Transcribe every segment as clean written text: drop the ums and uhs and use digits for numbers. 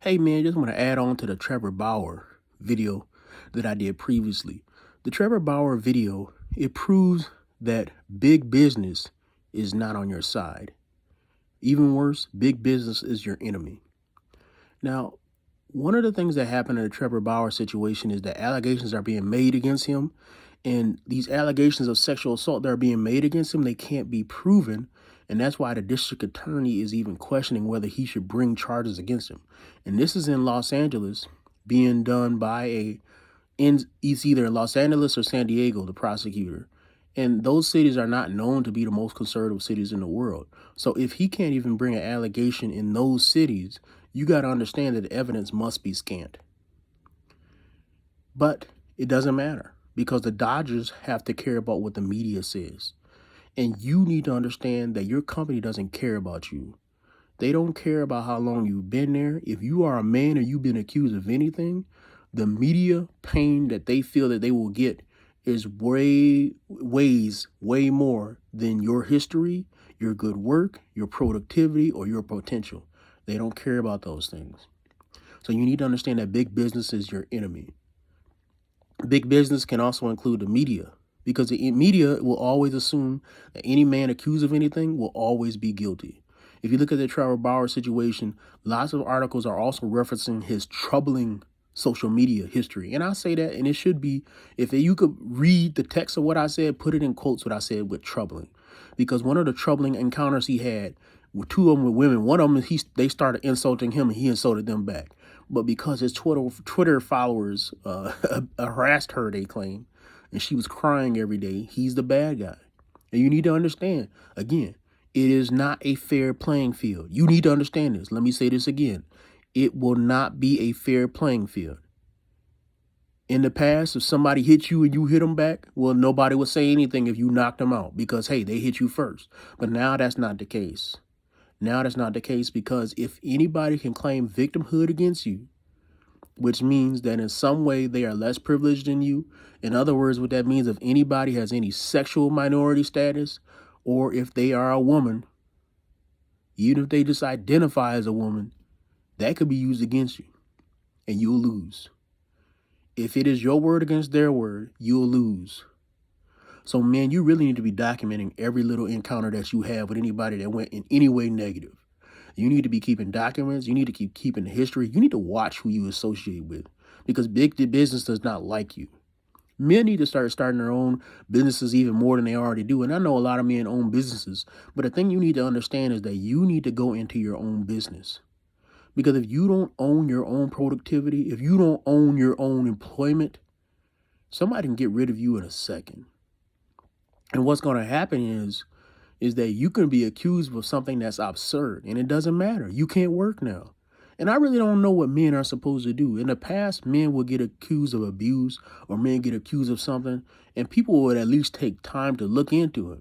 Hey man, just want to add on to the Trevor Bauer video that I did previously. The Trevor Bauer video, it proves that big business is not on your side. Even worse, big business is your enemy. Now, one of the things that happened in the Trevor Bauer situation is that allegations are being made against him, and these allegations of sexual assault that are being made against him, they can't be proven, and that's why the district attorney is even questioning whether he should bring charges against him. And this is in Los Angeles, being done by it's either in Los Angeles or San Diego, the prosecutor. And those cities are not known to be the most conservative cities in the world. So if he can't even bring an allegation in those cities, you got to understand that the evidence must be scant. But it doesn't matter because the Dodgers have to care about what the media says. And you need to understand that your company doesn't care about you. They don't care about how long you've been there. If you are a man and you've been accused of anything, the media pain that they feel that they will get is weighs way more than your history, your good work, your productivity, or your potential. They don't care about those things. So you need to understand that big business is your enemy. Big business can also include the media, because the media will always assume that any man accused of anything will always be guilty. If you look at the Trevor Bauer situation, lots of articles are also referencing his troubling social media history. And I say that, and it should be, if you could read the text of what I said, put it in quotes what I said with troubling. Because one of the troubling encounters he had, with two of them with women, one of them, they started insulting him and he insulted them back. But because his Twitter followers harassed her, they claim, and she was crying every day, he's the bad guy. And you need to understand, again, it is not a fair playing field. You need to understand this. Let me say this again. It will not be a fair playing field. In the past, if somebody hit you and you hit them back, well, nobody would say anything if you knocked them out because, hey, they hit you first. But now that's not the case. Now that's not the case because if anybody can claim victimhood against you, which means that in some way they are less privileged than you. In other words, what that means, if anybody has any sexual minority status, or if they are a woman, even if they just identify as a woman, that could be used against you and you'll lose. If it is your word against their word, you'll lose. So, man, you really need to be documenting every little encounter that you have with anybody that went in any way negative. You need to be keeping documents. You need to keep keeping the history. You need to watch who you associate with because big business does not like you. Men need to start starting their own businesses even more than they already do. And I know a lot of men own businesses, but the thing you need to understand is that you need to go into your own business. Because if you don't own your own productivity, if you don't own your own employment, somebody can get rid of you in a second. And what's going to happen is that you can be accused of something that's absurd, and it doesn't matter. You can't work now. And I really don't know what men are supposed to do. In the past, men would get accused of abuse or men get accused of something, and people would at least take time to look into it.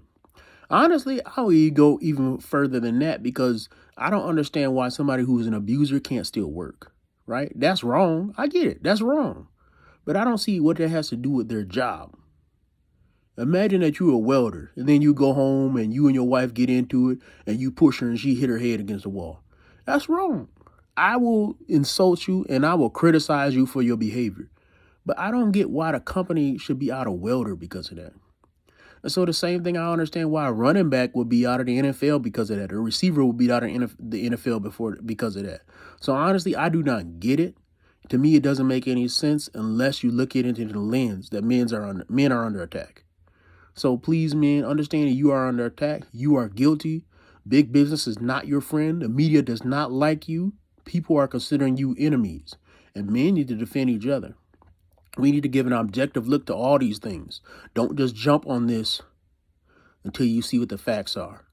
Honestly, I would go even further than that because I don't understand why somebody who's an abuser can't still work, right? That's wrong. I get it. That's wrong. But I don't see what that has to do with their job. Imagine that you're a welder and then you go home and you and your wife get into it and you push her and she hit her head against the wall. That's wrong. I will insult you and I will criticize you for your behavior. But I don't get why the company should be out of welder because of that. And so the same thing, I understand why a running back would be out of the NFL because of that. A receiver would be out of the NFL because of that. So honestly, I do not get it. To me, it doesn't make any sense unless you look at it into the lens that men are under attack. So please, men, understand that you are under attack. You are guilty. Big business is not your friend. The media does not like you. People are considering you enemies. And men need to defend each other. We need to give an objective look to all these things. Don't just jump on this until you see what the facts are.